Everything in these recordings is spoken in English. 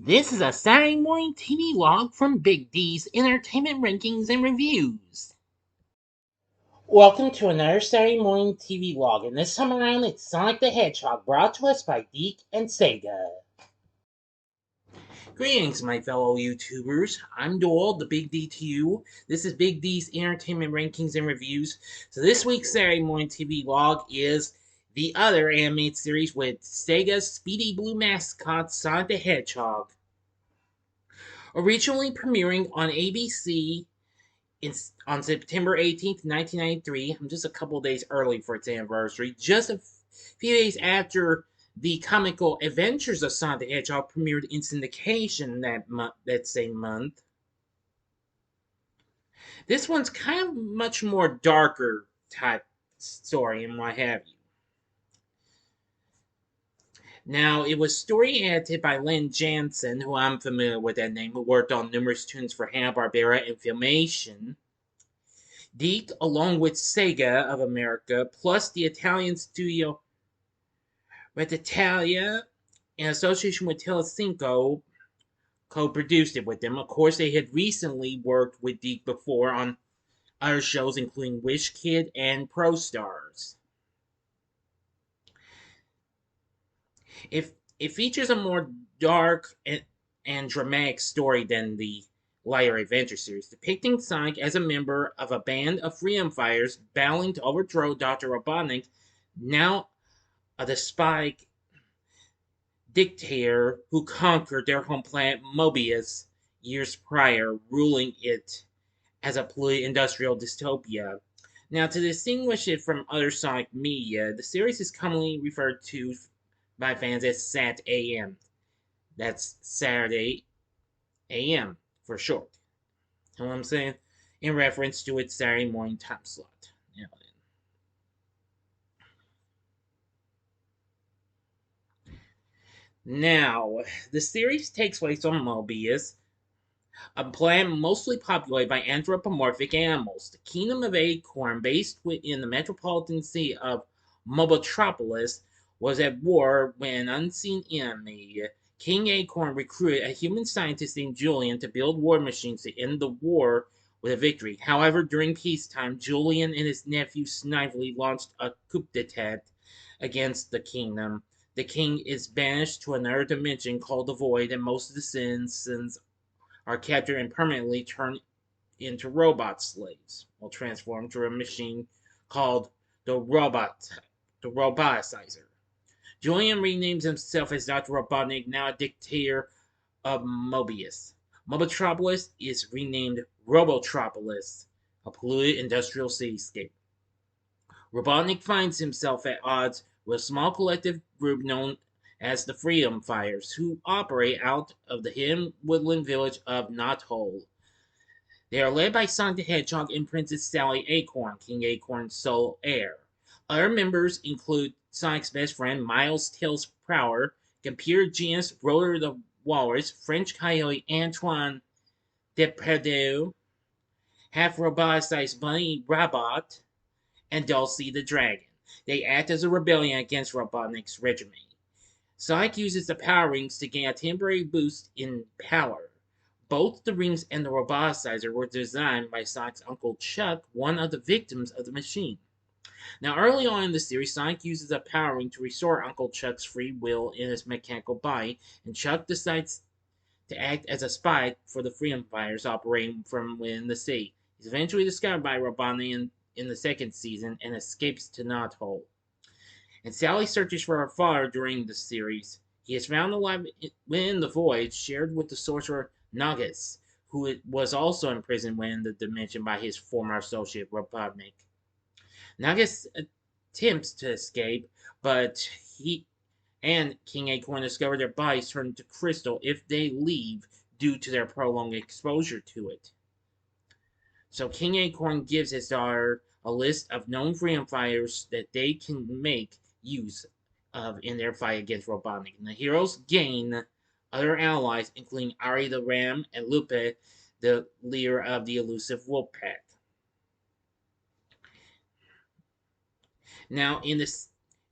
This is a Saturday Morning TVLog from Big D's Entertainment Rankings and Reviews. Welcome to another Saturday Morning TVLog, and this time around it's Sonic the Hedgehog, brought to us by Deke and Sega. Greetings, my fellow YouTubers. I'm Doyle, the Big D to you. This is Big D's Entertainment Rankings and Reviews. So this week's Saturday Morning TVLog is the other animated series with Sega's Speedy Blue mascot, Sonic the Hedgehog. Originally premiering on ABC on September 18th, 1993, I'm just a couple days early for its anniversary, just a few days after the comical Adventures of Sonic the Hedgehog premiered in syndication that same month. This one's kind of much more darker type story and what have you. Now, it was story edited by Len Jansen, who I'm familiar with that name, who worked on numerous tunes for Hanna-Barbera and Filmation. Deke, along with Sega of America, plus the Italian studio Retitalia, in association with Telecinco, co-produced it with them. Of course, they had recently worked with Deke before on other shows, including Wish Kid and Pro Stars. It features a more dark and dramatic story than the lighter adventure series, depicting Sonic as a member of a band of freedom fighters battling to overthrow Dr. Robotnik, now a despotic dictator who conquered their home planet Mobius years prior, ruling it as a polluted industrial dystopia. Now, to distinguish it from other Sonic media, the series is commonly referred to by fans as SatAM. That's Saturday AM for short. You know what I'm saying? In reference to its Saturday morning time slot. Now, the series takes place on Mobius, a planet mostly populated by anthropomorphic animals. The Kingdom of Acorn, based within the metropolitan city of Mobotropolis, was at war when an unseen enemy, King Acorn, recruited a human scientist named Julian to build war machines to end the war with a victory. However, during peacetime, Julian and his nephew Snively launched a coup d'etat against the kingdom. The king is banished to another dimension called the Void, and most of the citizens are captured and permanently turned into robot slaves, or transformed to a machine called the Roboticizer. Julian renames himself as Dr. Robotnik, now a dictator of Mobius. Mobotropolis is renamed Robotropolis, a polluted industrial cityscape. Robotnik finds himself at odds with a small collective group known as the Freedom Fighters, who operate out of the hidden woodland village of Knothole. They are led by Sonic the Hedgehog and Princess Sally Acorn, King Acorn's sole heir. Other members include Sonic's best friend, Miles Tails Prower, computer genius Rotor the Walrus, French coyote Antoine Depardieu, half-roboticized Bunny Robot, and Dulcie the Dragon. They act as a rebellion against Robotnik's regime. Sonic uses the power rings to gain a temporary boost in power. Both the rings and the roboticizer were designed by Sonic's uncle Chuck, one of the victims of the machine. Now, early on in the series, Sonic uses a power ring to restore Uncle Chuck's free will in his mechanical body, and Chuck decides to act as a spy for the Freedom Fighters operating from within the city. He's eventually discovered by Robotnik in the second season and escapes to Knothole. And Sally searches for her father during the series. He is found alive within the void, shared with the sorcerer Nagus, who was also imprisoned within the dimension by his former associate Robotnik. Nagus attempts to escape, but he and King Acorn discover their bodies turn to crystal if they leave due to their prolonged exposure to it. So King Acorn gives his daughter a list of known freedom fighters that they can make use of in their fight against Robotnik. And the heroes gain other allies, including Ari the Ram and Lupe, the leader of the elusive Wolfpack. Now, in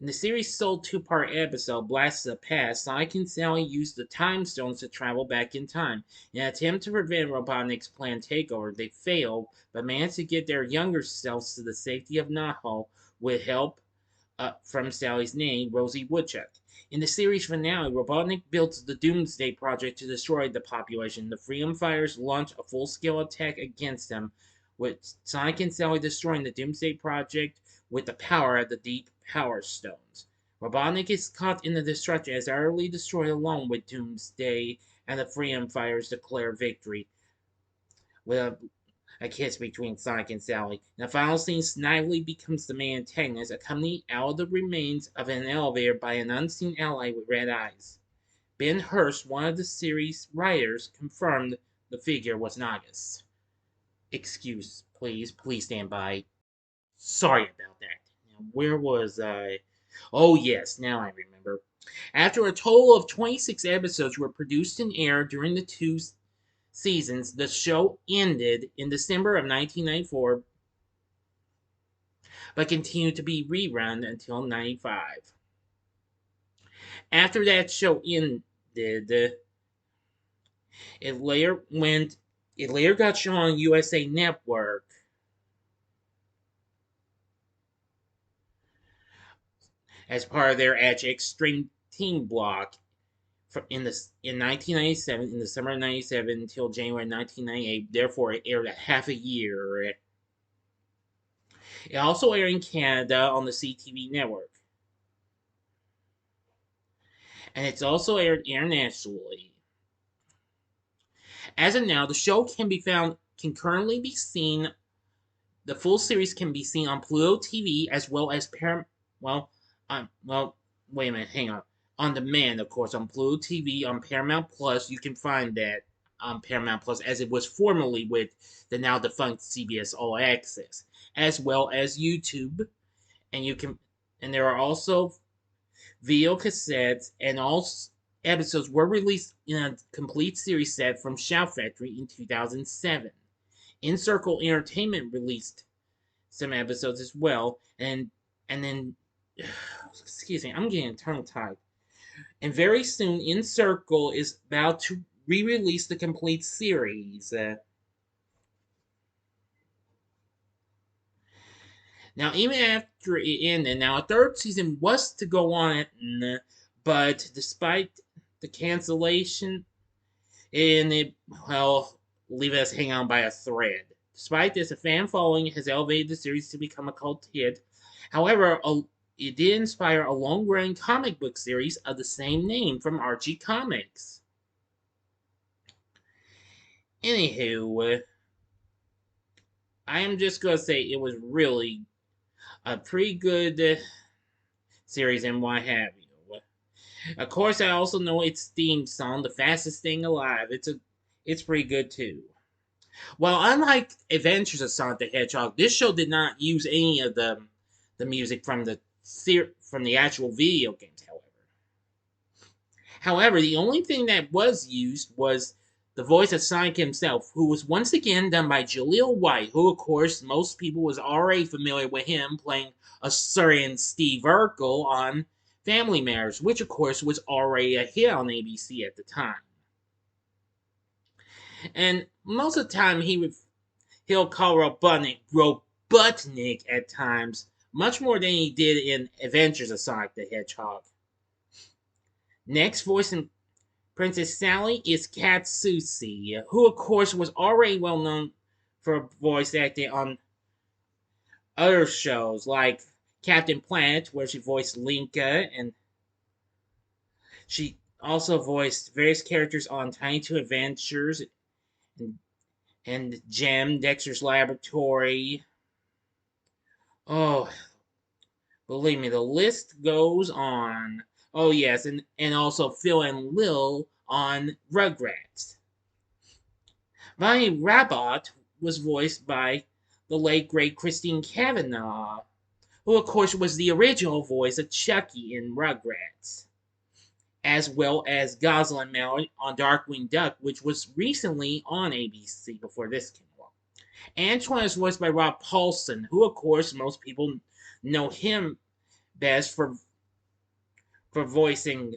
In the series' sole two-part episode, Blast of the Past, Sonic and Sally use the Time Stones to travel back in time. In an attempt to prevent Robotnik's planned takeover, they fail, but manage to get their younger selves to the safety of Naho with help from Sally's nanny, Rosie Woodchuck. In the series finale, Robotnik builds the Doomsday Project to destroy the population. The Freedom Fighters launch a full-scale attack against them, with Sonic and Sally destroying the Doomsday Project with the power of the Deep Power Stones. Robotnik is caught in the destruction as utterly destroyed along with Doomsday, and the Freedom Fighters declare victory with a kiss between Sonic and Sally. In the final scene, Snively becomes the main antagonist, accompanied out of the remains of an elevator by an unseen ally with red eyes. Ben Hurst, one of the series' writers, confirmed the figure was Nagus. Excuse, please. Please stand by. Sorry about that. Now, where was I? Oh, yes, now I remember. After a total of 26 episodes were produced and aired during the two seasons, the show ended in December of 1994, but continued to be rerun until 95. After that show ended, it later got shown on USA Network. As part of their Edge Extreme Team block in 1997, in the summer of 97 until January 1998. Therefore, it aired a half a year. It also aired in Canada on the CTV network, and it's also aired internationally. As of now, the show can currently be seen. The full series can be seen on Pluto TV as well as wait a minute, hang on demand, of course, on Pluto TV, on Paramount Plus. You can find that on Paramount Plus, as it was formerly with the now defunct CBS All Access, as well as YouTube. And there are also video cassettes, and all episodes were released in a complete series set from Shout Factory in 2007. In Circle Entertainment released some episodes as well, and then excuse me, I'm getting tongue tied. And very soon, In Circle is about to re-release the complete series. Now, even after it ended, now a third season was to go on, but despite the cancellation, and it, well, leave us hanging on by a thread. Despite this, a fan following has elevated the series to become a cult hit. However, it did inspire a long-running comic book series of the same name from Archie Comics. Anywho, I am just going to say it was really a pretty good series and what have you. Of course, I also know its theme song, "The Fastest Thing Alive." It's pretty good too. Well, unlike Adventures of Sonic the Hedgehog, this show did not use any of the music from the actual video games. However, the only thing that was used was the voice of Sonic himself, who was once again done by Jaleel White, who, of course, most people was already familiar with him playing a certain Steve Urkel on Family Matters, which, of course, was already a hit on ABC at the time. And most of the time, he'll call Robotnik at times, much more than he did in Adventures of Sonic the Hedgehog. Next, voicing Princess Sally is Kat Susi, who, of course, was already well known for voice acting on other shows like Captain Planet, where she voiced Linka, and she also voiced various characters on Tiny Toon Adventures and Gem, Dexter's Laboratory. Oh, believe me, the list goes on. Oh, yes, and also Phil and Lil on Rugrats. Bonnie Rabot was voiced by the late great Christine Cavanaugh, who, of course, was the original voice of Chucky in Rugrats, as well as Gosalyn Mallory on Darkwing Duck, which was recently on ABC before this came along. Antoine is voiced by Rob Paulson, who, of course, most people know him best for for voicing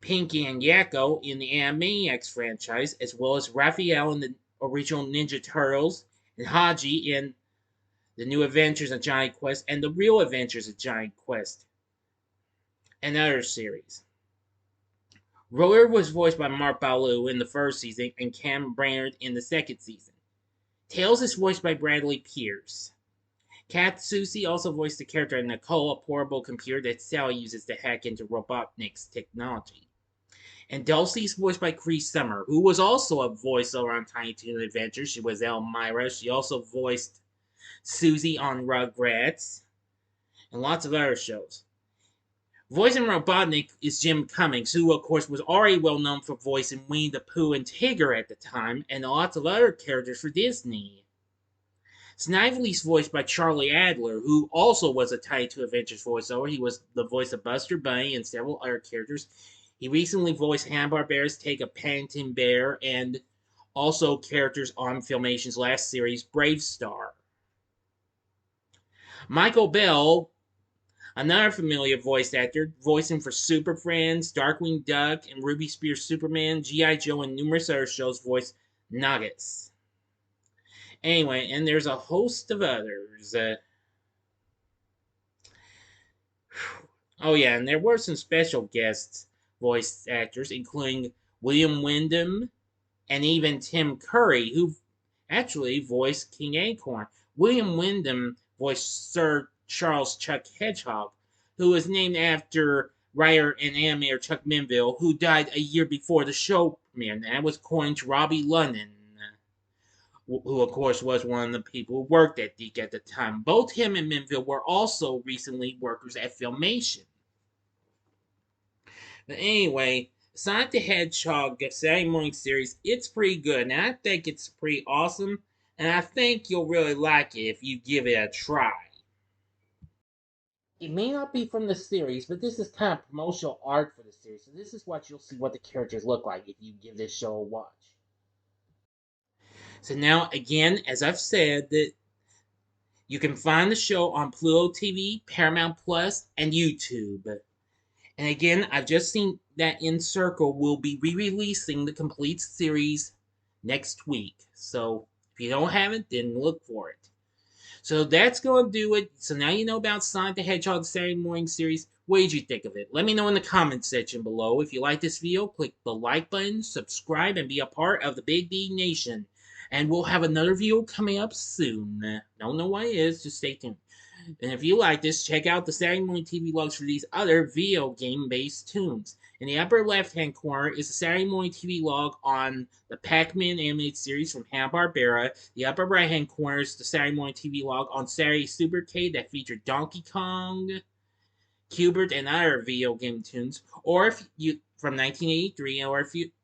Pinky and Yakko in the Animaniacs franchise, as well as Raphael in the original Ninja Turtles, and Haji in The New Adventures of Giant Quest and The Real Adventures of Giant Quest, and other series. Roller was voiced by Mark Ballou in the first season and Cam Brainerd in the second season. Tails is voiced by Bradley Pierce. Kat Susie also voiced the character Nicole, a portable computer that Sally uses to hack into Robotnik's technology. And Dulcie is voiced by Cree Summer, who was also a voiceover on Tiny Toon Adventures. She was Elmira. She also voiced Susie on Rugrats and lots of other shows. Voicing Robotnik is Jim Cummings, who, of course, was already well known for voicing Winnie the Pooh and Tigger at the time, and lots of other characters for Disney. Snively's voiced by Charlie Adler, who also was a Tiny Toon Adventures voiceover. He was the voice of Buster Bunny and several other characters. He recently voiced Hanna-Barbera's Take a Paddington Bear and also characters on Filmation's last series, Brave Star. Michael Bell, another familiar voice actor, voicing for Super Friends, Darkwing Duck, and Ruby Spears Superman, G.I. Joe, and numerous other shows, voiced Nuggets. Anyway, and there's a host of others. Oh yeah, and there were some special guest voice actors, including William Wyndham and even Tim Curry, who actually voiced King Acorn. William Wyndham voiced Sir Charles Chuck Hedgehog, who was named after writer and animator Chuck Minville, who died a year before the show premiered. And that was according to Robbie London, who of course was one of the people who worked at DIC at the time. Both him and Minville were also recently workers at Filmation. But anyway, Sonic the Hedgehog Saturday Morning series, it's pretty good, and I think it's pretty awesome, and I think you'll really like it if you give it a try. It may not be from the series, but this is kind of promotional art for the series, so this is what you'll see what the characters look like if you give this show a watch. So now, again, as I've said, that you can find the show on Pluto TV, Paramount Plus, and YouTube. And again, I've just seen that Encircle will be re-releasing the complete series next week. So if you don't have it, then look for it. So that's going to do it. So now you know about Sonic the Hedgehog Saturday Morning series. What did you think of it? Let me know in the comments section below. If you like this video, click the like button, subscribe, and be a part of the Big D Nation. And we'll have another video coming up soon. Don't know what it is, just stay tuned. And if you like this, check out the Saturday Morning TVLogs for these other video game-based tunes. In the upper left-hand corner is the Saturday Morning TVLog on the Pac-Man animated series from Hanna-Barbera. The upper right-hand corner is the Saturday Morning TVLog on Saturday Supercade that featured Donkey Kong, Q*bert, and other video game tunes. Or if you from 1983,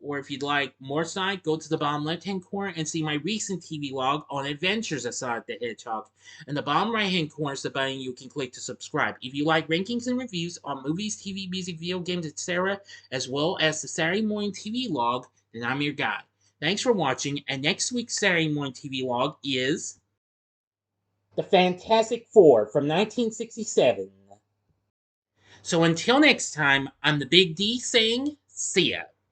or if you'd like more Sonic, go to the bottom left-hand corner and see my recent TV log on Adventures of Sonic the Hedgehog. In the bottom right-hand corner is the button you can click to subscribe. If you like rankings and reviews on movies, TV, music, video games, etc., as well as the Saturday Morning TV log, then I'm your guy. Thanks for watching, and next week's Saturday Morning TV log is The Fantastic Four from 1967. So until next time, I'm the Big D saying, see ya.